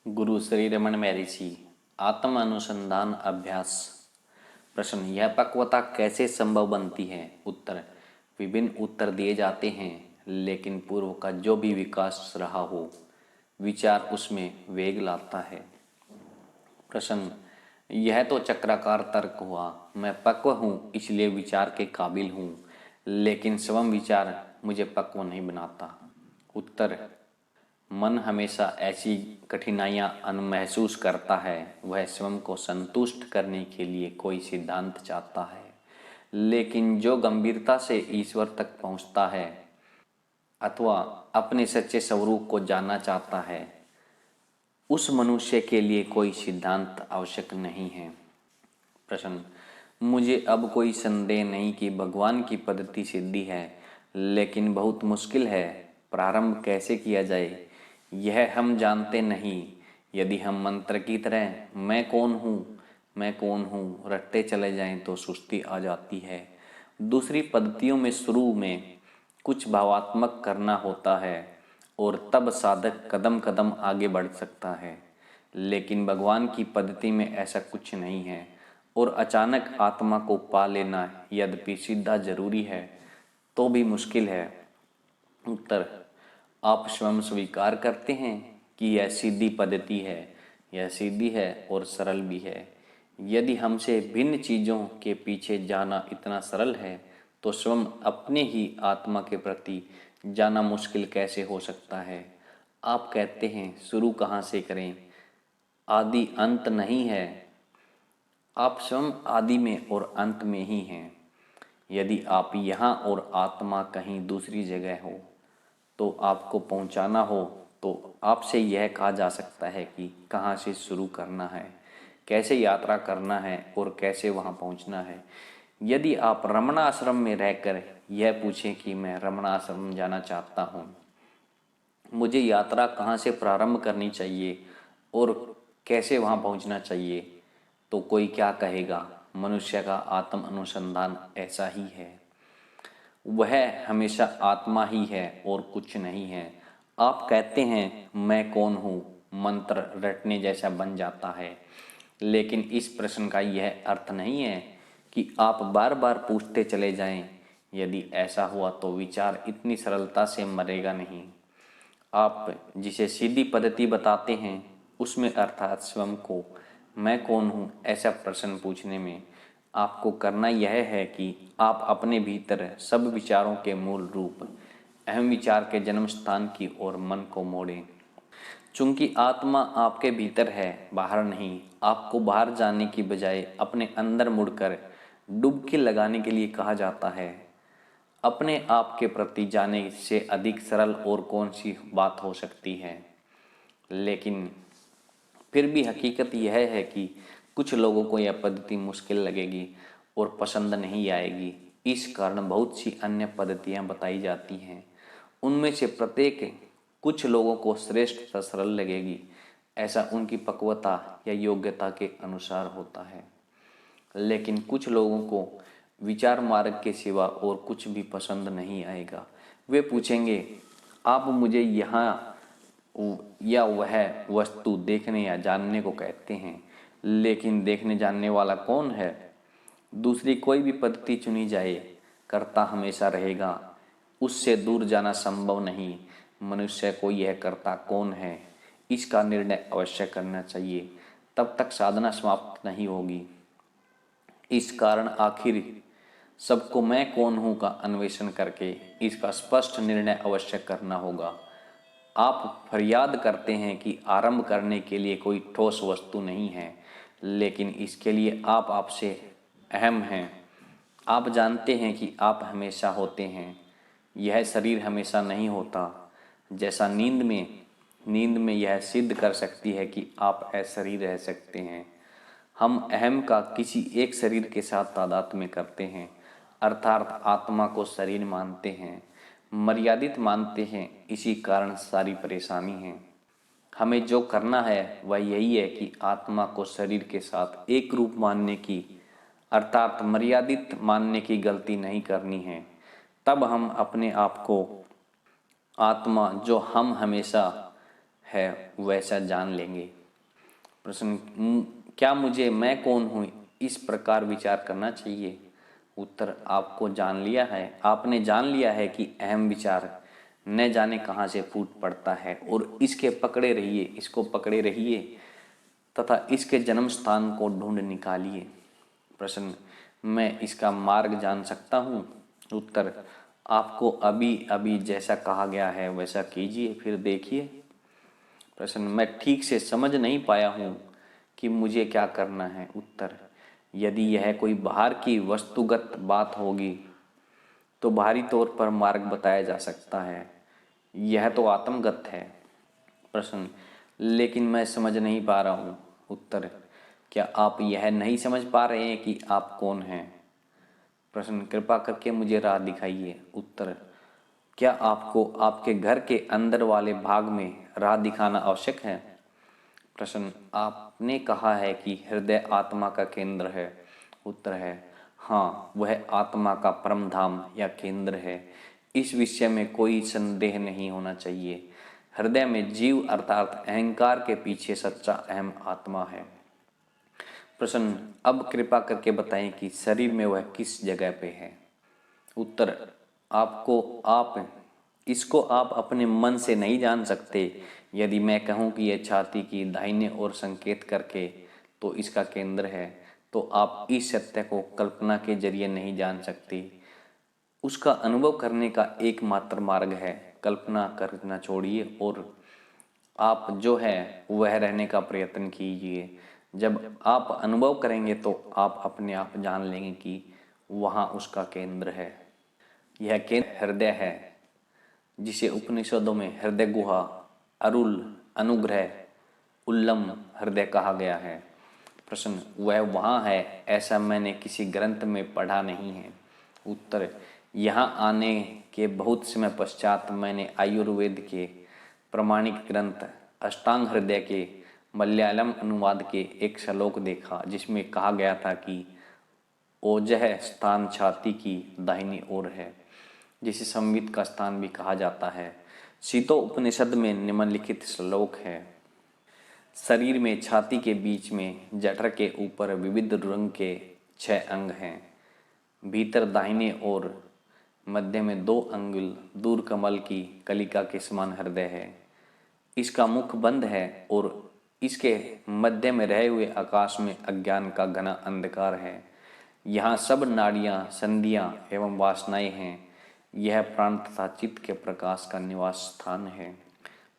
गुरु श्री रमन महर्षि आत्म अनुसंधान अभ्यास। प्रश्न, यह पक्वता कैसे संभव बनती है? उत्तर, विभिन्न उत्तर दिए जाते हैं, लेकिन पूर्व का जो भी विकास रहा हो, विचार उसमें वेग लाता है। प्रश्न, यह तो चक्राकार तर्क हुआ। मैं पक्व हूँ इसलिए विचार के काबिल हूँ, लेकिन स्वयं विचार मुझे पक्व नहीं बनाता। उत्तर, मन हमेशा ऐसी कठिनाइयां महसूस करता है। वह स्वयं को संतुष्ट करने के लिए कोई सिद्धांत चाहता है, लेकिन जो गंभीरता से ईश्वर तक पहुंचता है अथवा अपने सच्चे स्वरूप को जानना चाहता है, उस मनुष्य के लिए कोई सिद्धांत आवश्यक नहीं है। प्रश्न, मुझे अब कोई संदेह नहीं कि भगवान की पद्धति सिद्धि है, लेकिन बहुत मुश्किल है। प्रारंभ कैसे किया जाए यह हम जानते नहीं। यदि हम मंत्र की तरह मैं कौन हूँ रटते चले जाएं तो सुस्ती आ जाती है। दूसरी पद्धतियों में शुरू में कुछ भावात्मक करना होता है और तब साधक कदम कदम आगे बढ़ सकता है, लेकिन भगवान की पद्धति में ऐसा कुछ नहीं है और अचानक आत्मा को पा लेना यद्यपि सीधा जरूरी है तो भी मुश्किल है। उत्तर, आप स्वयं स्वीकार करते हैं कि यह सीधी पद्धति है, यह सीधी है और सरल भी है। यदि हमसे भिन्न चीज़ों के पीछे जाना इतना सरल है, तो स्वयं अपने ही आत्मा के प्रति जाना मुश्किल कैसे हो सकता है? आप कहते हैं शुरू कहाँ से करें, आदि अंत नहीं है। आप स्वयं आदि में और अंत में ही हैं। यदि आप यहाँ और आत्मा कहीं दूसरी जगह हो तो आपको पहुंचाना हो तो आपसे यह कहा जा सकता है कि कहाँ से शुरू करना है, कैसे यात्रा करना है और कैसे वहाँ पहुँचना है। यदि आप रमण आश्रम में रहकर यह पूछें कि मैं रमण आश्रम जाना चाहता हूँ, मुझे यात्रा कहाँ से प्रारंभ करनी चाहिए और कैसे वहाँ पहुँचना चाहिए, तो कोई क्या कहेगा? मनुष्य का आत्म अनुसंधान ऐसा ही है। वह हमेशा आत्मा ही है और कुछ नहीं है। आप कहते हैं मैं कौन हूँ, मंत्र रटने जैसा बन जाता है, लेकिन इस प्रश्न का यह अर्थ नहीं है कि आप बार बार पूछते चले जाएं। यदि ऐसा हुआ तो विचार इतनी सरलता से मरेगा नहीं। आप जिसे सीधी पद्धति बताते हैं उसमें अर्थात स्वयं को मैं कौन हूँ ऐसा प्रश्न पूछने में आपको करना यह है कि आप अपने भीतर सब विचारों के मूल रूप अहम विचार के जन्म स्थान की ओर मन को मोड़ें। चूंकि आत्मा आपके भीतर है, बाहर नहीं, आपको बाहर जाने की बजाय अपने अंदर मुड़कर डुबकी लगाने के लिए कहा जाता है। अपने आप के प्रति जाने से अधिक सरल और कौन सी बात हो सकती है? लेकिन फिर भी हकीकत यह है कि कुछ लोगों को यह पद्धति मुश्किल लगेगी और पसंद नहीं आएगी। इस कारण बहुत सी अन्य पद्धतियां बताई जाती हैं। उनमें से प्रत्येक कुछ लोगों को श्रेष्ठ तथा सरल लगेगी। ऐसा उनकी पक्वता या योग्यता के अनुसार होता है। लेकिन कुछ लोगों को विचार मार्ग के सिवा और कुछ भी पसंद नहीं आएगा। वे पूछेंगे, आप मुझे यहाँ या वह वस्तु देखने या जानने को कहते हैं, लेकिन देखने जानने वाला कौन है? दूसरी कोई भी पद्धति चुनी जाए, कर्ता हमेशा रहेगा, उससे दूर जाना संभव नहीं। मनुष्य को यह कर्ता कौन है इसका निर्णय अवश्य करना चाहिए, तब तक साधना समाप्त नहीं होगी। इस कारण आखिर सबको मैं कौन हूँ का अन्वेषण करके इसका स्पष्ट निर्णय अवश्य करना होगा। आप फरियाद करते हैं कि आरंभ करने के लिए कोई ठोस वस्तु नहीं है, लेकिन इसके लिए आप आपसे अहम हैं। आप जानते हैं कि आप हमेशा होते हैं, यह शरीर हमेशा नहीं होता। जैसा नींद में यह सिद्ध कर सकती है कि आप अशरीर रह सकते हैं। हम अहम का किसी एक शरीर के साथ तादात्म्य करते हैं, अर्थात आत्मा को शरीर मानते हैं, मर्यादित मानते हैं। इसी कारण सारी परेशानी है। हमें जो करना है वह यही है कि आत्मा को शरीर के साथ एक रूप मानने की, अर्थात मर्यादित मानने की गलती नहीं करनी है। तब हम अपने आप को आत्मा जो हम हमेशा है वैसा जान लेंगे। प्रश्न, क्या मुझे मैं कौन हूँ इस प्रकार विचार करना चाहिए? उत्तर, आपने जान लिया है कि अहम विचार न जाने कहाँ से फूट पड़ता है और इसको पकड़े रहिए तथा इसके जन्म स्थान को ढूंढ निकालिए। प्रश्न, मैं इसका मार्ग जान सकता हूँ? उत्तर, आपको अभी अभी जैसा कहा गया है वैसा कीजिए, फिर देखिए। प्रश्न, मैं ठीक से समझ नहीं पाया हूँ कि मुझे क्या करना है। उत्तर, यदि यह कोई बाहर की वस्तुगत बात होगी तो बाहरी तौर पर मार्ग बताया जा सकता है, यह तो आत्मगत है। प्रश्न, लेकिन मैं समझ नहीं पा रहा हूँ। उत्तर, क्या आप यह नहीं समझ पा रहे हैं कि आप कौन हैं? प्रश्न, कृपा करके मुझे राह दिखाइए। उत्तर, क्या आपको आपके घर के अंदर वाले भाग में राह दिखाना आवश्यक है? प्रश्न, आपने कहा है कि हृदय आत्मा का केंद्र है। उत्तर है, हाँ, वह आत्मा का परम धाम या केंद्र है, इस विषय में कोई संदेह नहीं होना चाहिए। हृदय में जीव अर्थात अहंकार के पीछे सच्चा अहम आत्मा है। प्रश्न, अब कृपा करके बताएं कि शरीर में वह किस जगह पे है। उत्तर, इसको आप अपने मन से नहीं जान सकते। यदि मैं कहूं कि यह छाती की दाहिने ओर संकेत करके तो इसका केंद्र है, तो आप इस सत्य को कल्पना के जरिए नहीं जान सकते। उसका अनुभव करने का एकमात्र मार्ग है। कल्पना करना छोड़िए और आप जो है वह रहने का प्रयत्न कीजिए। जब आप अनुभव करेंगे तो आप अपने आप जान लेंगे कि वहाँ उसका केंद्र है। यह केंद्र हृदय है, जिसे उपनिषदों में हृदय गुहा, अरुल, अनुग्रह, उल्लम हृदय कहा गया है। प्रश्न, वह वहाँ है ऐसा मैंने किसी ग्रंथ में पढ़ा नहीं है। उत्तर, यहाँ आने के बहुत समय पश्चात मैंने आयुर्वेद के प्रमाणिक ग्रंथ अष्टांग हृदय के मलयालम अनुवाद के एक श्लोक देखा, जिसमें कहा गया था कि ओजह स्थान छाती की दाहिनी ओर है, जिसे संवित का स्थान भी कहा जाता है। शीतो उपनिषद में निम्नलिखित श्लोक है, शरीर में छाती के बीच में जठर के ऊपर विविध रंग के 6 अंग हैं। भीतर दाहिने ओर मध्य में 2 अंगुल दूर कमल की कलिका के समान हृदय है। इसका मुख बंद है और इसके मध्य में रहे हुए आकाश में अज्ञान का घना अंधकार है। यहाँ सब नाड़ियाँ, संधियाँ एवं वासनाएं हैं। यह प्राण तथा चित्त के प्रकाश का निवास स्थान है।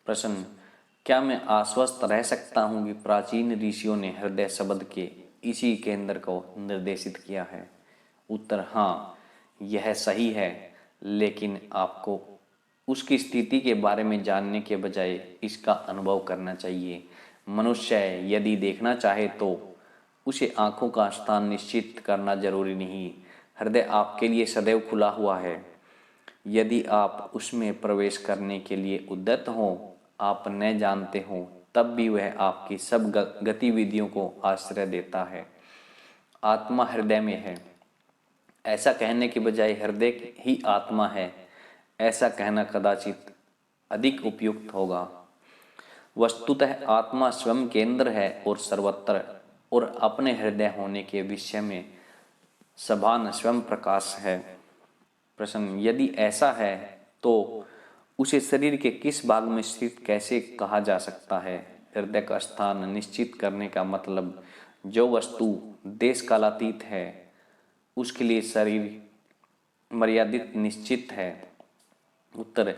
प्रश्न, क्या मैं आश्वस्त रह सकता हूँ कि प्राचीन ऋषियों ने हृदय शब्द के इसी केंद्र को निर्देशित किया है? उत्तर, हाँ, यह सही है, लेकिन आपको उसकी स्थिति के बारे में जानने के बजाय इसका अनुभव करना चाहिए। मनुष्य यदि देखना चाहे तो उसे आंखों का स्थान निश्चित करना जरूरी नहीं। हृदय आपके लिए सदैव खुला हुआ है। यदि आप उसमें प्रवेश करने के लिए उद्यत हों, आप न जानते हों, तब भी वह आपकी सब गतिविधियों को आश्रय देता है। आत्मा हृदय में है, ऐसा कहने के बजाय हृदय ही आत्मा है, ऐसा कहना कदाचित अधिक उपयुक्त होगा। वस्तुतः आत्मा स्वयं केंद्र है और सर्वत्र, और अपने हृदय होने के विषय में सभान स्वयं प्रकाश है। प्रश्न, यदि ऐसा है तो उसे शरीर के किस भाग में स्थित कैसे कहा जा सकता है? हृदय का स्थान निश्चित करने का मतलब जो वस्तु देश कालातीत है उसके लिए शरीर मर्यादित निश्चित है। उत्तर,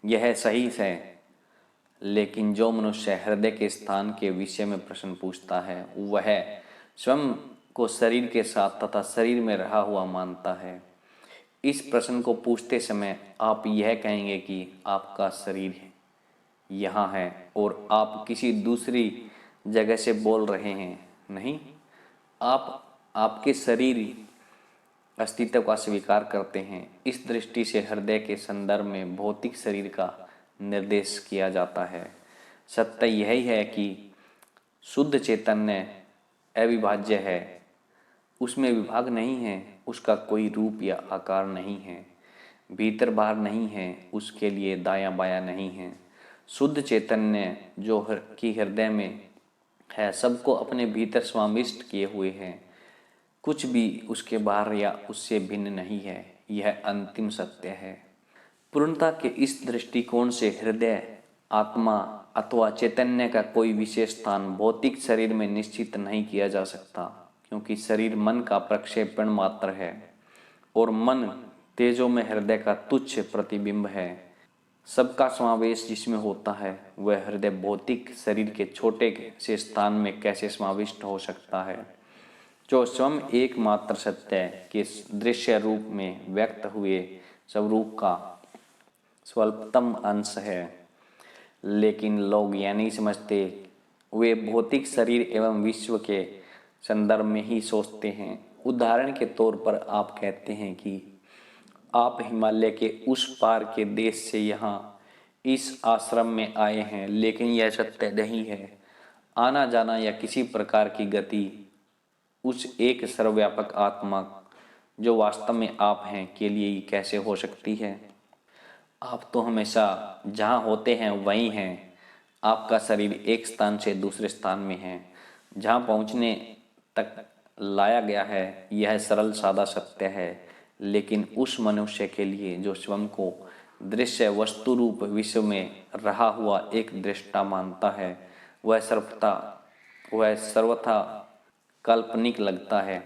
यह सही है, लेकिन जो मनुष्य हृदय के स्थान के विषय में प्रश्न पूछता है वह स्वयं को शरीर के साथ तथा शरीर में रहा हुआ मानता है। इस प्रश्न को पूछते समय आप यह कहेंगे कि आपका शरीर यहाँ है और आप किसी दूसरी जगह से बोल रहे हैं। नहीं, आप आपके शरीर अस्तित्व का स्वीकार करते हैं। इस दृष्टि से हृदय के संदर्भ में भौतिक शरीर का निर्देश किया जाता है। सत्य यही है कि शुद्ध चैतन्य अविभाज्य है, उसमें विभाग नहीं है, उसका कोई रूप या आकार नहीं है, भीतर बाहर नहीं है, उसके लिए दायां बायां नहीं है, शुद्ध चैतन्य जो कि हृदय में है सबको अपने भीतर समाविष्ट किए हुए है, कुछ भी उसके बाहर या उससे भिन्न नहीं है। यह अंतिम सत्य है। पूर्णता के इस दृष्टिकोण से हृदय, आत्मा अथवा चैतन्य का कोई विशेष स्थान भौतिक शरीर में निश्चित नहीं किया जा सकता, क्योंकि शरीर मन का प्रक्षेपण मात्र है और मन तेजों में हृदय का तुच्छ प्रतिबिंब है। सबका समावेश जिसमें होता है वह हृदय भौतिक शरीर के छोटे से स्थान में कैसे समाविष्ट हो सकता है, जो स्वयं एकमात्र सत्य के दृश्य रूप में व्यक्त हुए स्वरूप का स्वल्पतम अंश है। लेकिन लोग यह नहीं समझते, वे भौतिक शरीर एवं विश्व के संदर्भ में ही सोचते हैं। उदाहरण के तौर पर आप कहते हैं कि आप हिमालय के उस पार के देश से यहाँ इस आश्रम में आए हैं, लेकिन यह सत्य नहीं है। आना जाना या किसी प्रकार की गति उस एक सर्वव्यापक आत्मा जो वास्तव में आप हैं के लिए ही कैसे हो सकती है? आप तो हमेशा जहाँ होते हैं वहीं हैं। आपका शरीर एक स्थान से दूसरे स्थान में है, जहाँ पहुँचने तक लाया गया है। यह सरल सादा सत्य है, लेकिन उस मनुष्य के लिए जो स्वयं को दृश्य वस्तु रूप विश्व में रहा हुआ एक दृष्टा मानता है, वह सर्वथा काल्पनिक लगता है।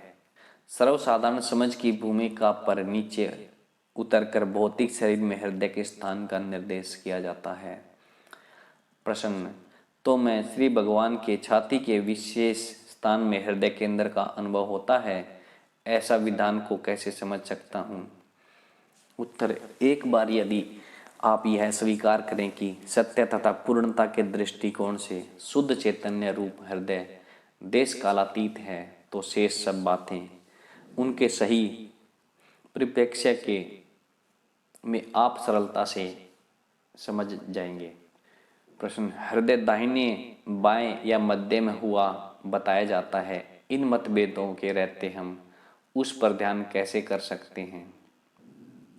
सर्वसाधारण समझ की भूमिका पर नीचे उतरकर भौतिक शरीर में हृदय के स्थान का निर्देश किया जाता है। प्रश्न: तो मैं श्री भगवान के छाती के विशेष स्थान में हृदय केंद्र का अनुभव होता है, ऐसा विधान को कैसे समझ सकता हूँ? उत्तर: एक बार यदि आप यह स्वीकार करें कि सत्य तथा पूर्णता के दृष्टिकोण से शुद्ध चैतन्य रूप हृदय देश कालातीत है, तो शेष सब बातें उनके सही परिप्रेक्ष्य के में आप सरलता से समझ जाएंगे। प्रश्न: हृदय दाहिने बाएं या मध्य में हुआ बताया जाता है। इन मतभेदों के रहते हम उस पर ध्यान कैसे कर सकते हैं?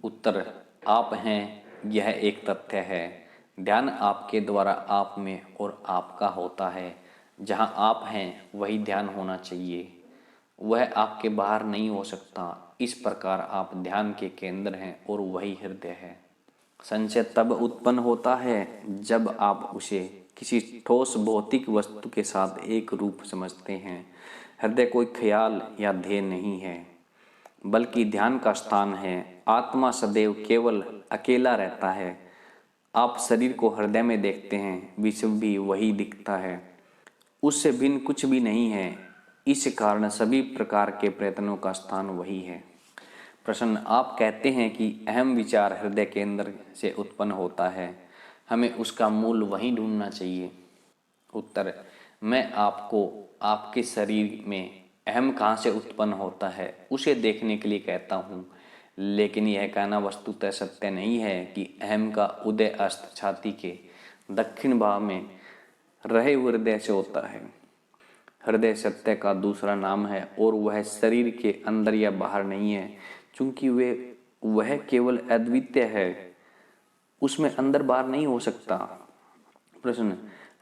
उत्तर: आप हैं यह एक तथ्य है। ध्यान आपके द्वारा आप में और आपका होता है। जहाँ आप हैं वही ध्यान होना चाहिए, वह आपके बाहर नहीं हो सकता। इस प्रकार आप ध्यान के केंद्र हैं और वही हृदय है। संशय तब उत्पन्न होता है जब आप उसे किसी ठोस भौतिक वस्तु के साथ एक रूप समझते हैं। हृदय कोई ख्याल या ध्येय नहीं है, बल्कि ध्यान का स्थान है। आत्मा सदैव केवल अकेला रहता है। आप शरीर को हृदय में देखते हैं, विश्व भी वही दिखता है, उससे भिन्न कुछ भी नहीं है। इस कारण सभी प्रकार के प्रयत्नों का स्थान वही है। प्रश्न: आप कहते हैं कि अहम विचार हृदय केंद्र से उत्पन्न होता है, हमें उसका मूल वहीं ढूंढना चाहिए। उत्तर: मैं आपको आपके शरीर में अहम कहाँ से उत्पन्न होता है उसे देखने के लिए कहता हूँ, लेकिन यह कहना वस्तुतः सत्य नहीं है कि अहम का उदय अस्त छाती के दक्षिण भाग में रहे हुए हृदय से होता है। हृदय सत्य का दूसरा नाम है और वह शरीर के अंदर या बाहर नहीं है, क्योंकि वह केवल अद्वितीय है, उसमें अंदर बाहर नहीं हो सकता। प्रश्न: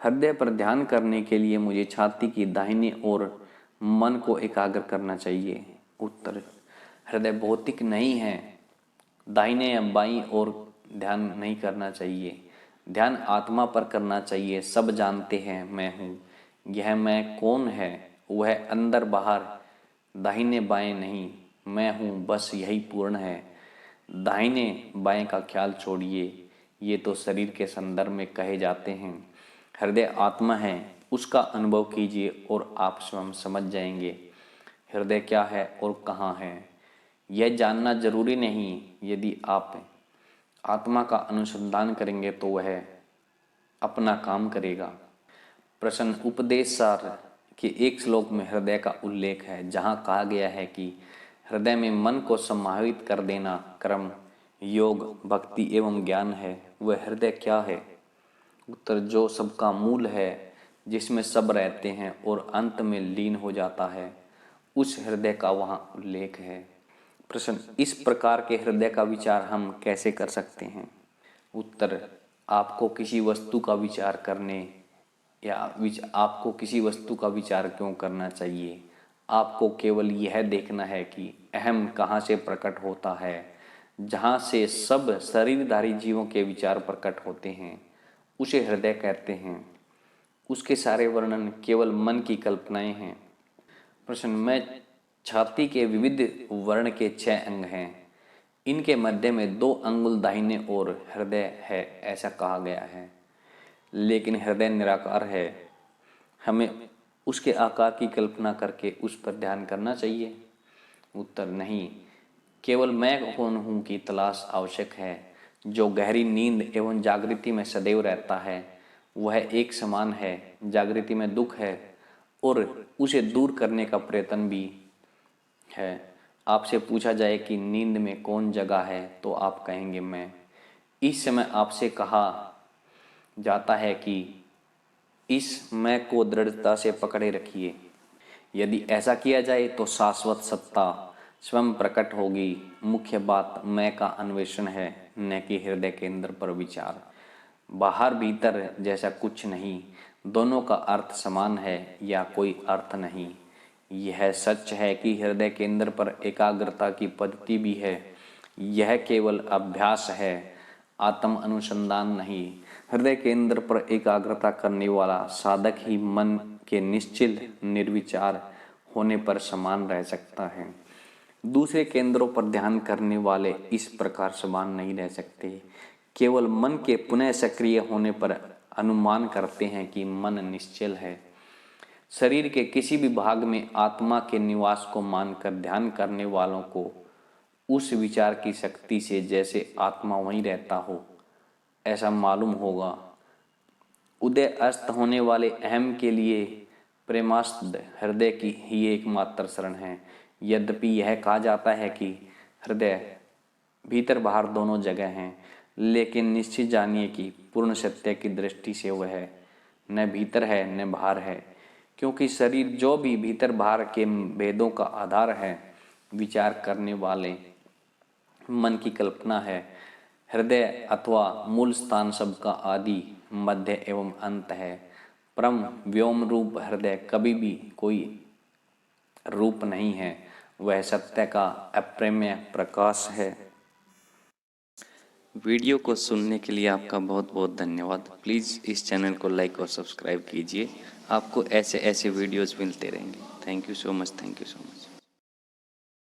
हृदय पर ध्यान करने के लिए मुझे छाती की दाहिनी ओर मन को एकाग्र करना चाहिए। उत्तर: हृदय भौतिक नहीं है, दाहिने या बाईं ओर ध्यान नहीं करना चाहिए। ध्यान आत्मा पर करना चाहिए। सब जानते हैं मैं हूँ। यह मैं कौन है? वह अंदर बाहर, दाहिने बाएं नहीं, मैं हूँ, बस यही पूर्ण है। दाहिने बाएं का ख्याल छोड़िए, ये तो शरीर के संदर्भ में कहे जाते हैं। हृदय आत्मा है, उसका अनुभव कीजिए और आप स्वयं समझ जाएंगे हृदय क्या है और कहाँ है। यह जानना जरूरी नहीं। यदि आप आत्मा का अनुसंधान करेंगे तो वह अपना काम करेगा। प्रश्न: उपदेश सार के एक श्लोक में हृदय का उल्लेख है, जहाँ कहा गया है कि हृदय में मन को समाहित कर देना कर्म, योग, भक्ति एवं ज्ञान है। वह हृदय क्या है? उत्तर: जो सबका मूल है, जिसमें सब रहते हैं और अंत में लीन हो जाता है, उस हृदय का वहाँ उल्लेख है। प्रश्न: इस प्रकार के हृदय का विचार हम कैसे कर सकते हैं? उत्तर: आपको किसी वस्तु का विचार करने या आपको किसी वस्तु का विचार क्यों करना चाहिए? आपको केवल यह देखना है कि अहम कहाँ से प्रकट होता है। जहाँ से सब शरीरधारी जीवों के विचार प्रकट होते हैं उसे हृदय कहते हैं। उसके सारे वर्णन केवल मन की कल्पनाएं हैं। प्रश्न में छाती के विविध वर्ण के 6 अंग हैं। इनके मध्य में 2 अंगुल दाहिने ओर हृदय है ऐसा कहा गया है, लेकिन हृदय निराकार है। हमें उसके आकार की कल्पना करके उस पर ध्यान करना चाहिए। उत्तर नहीं, केवल मैं कौन हूँ की तलाश आवश्यक है। जो गहरी नींद एवं जागृति में सदैव रहता है वह एक समान है। जागृति में दुख है और उसे दूर करने का प्रयत्न भी है। आपसे पूछा जाए कि नींद में कौन जगा है तो आप कहेंगे मैं। इस समय आपसे कहा जाता है कि इस मैं को दृढ़ता से पकड़े रखिए। यदि ऐसा किया जाए तो शाश्वत सत्ता स्वयं प्रकट होगी। मुख्य बात मैं का अन्वेषण है, न कि हृदय केंद्र पर विचार। बाहर भीतर जैसा कुछ नहीं, दोनों का अर्थ समान है या कोई अर्थ नहीं। यह सच है कि हृदय केंद्र पर एकाग्रता की पद्धति भी है। यह केवल अभ्यास है, आत्म अनुसंधान नहीं। हृदय केंद्र पर एकाग्रता करने वाला साधक ही मन के निश्चल निर्विचार होने पर समान रह सकता है। दूसरे केंद्रों पर ध्यान करने वाले इस प्रकार समान नहीं रह सकते। केवल मन के पुनः सक्रिय होने पर अनुमान करते हैं कि मन निश्चल है। शरीर के किसी भी भाग में आत्मा के निवास को मानकर ध्यान करने वालों को उस विचार की शक्ति से जैसे आत्मा वहीं रहता हो ऐसा मालूम होगा। उदय अस्त होने वाले अहम के लिए प्रेमास्पद हृदय की ही एकमात्र शरण है। यद्यपि यह कहा जाता है कि हृदय भीतर बाहर दोनों जगह हैं, लेकिन निश्चित जानिए कि पूर्ण सत्य की दृष्टि से वह न भीतर है न बाहर है, क्योंकि शरीर जो भी भीतर बाहर के भेदों का आधार है, विचार करने वाले मन की कल्पना है। हृदय अथवा मूल स्थान सबका आदि मध्य एवं अंत है। परम व्योम रूप हृदय कभी भी कोई रूप नहीं है, वह सत्य का अप्रमेय प्रकाश है। वीडियो को सुनने के लिए आपका बहुत बहुत धन्यवाद। प्लीज़ इस चैनल को लाइक और सब्सक्राइब कीजिए। आपको ऐसे ऐसे वीडियोस मिलते रहेंगे। Thank you so much.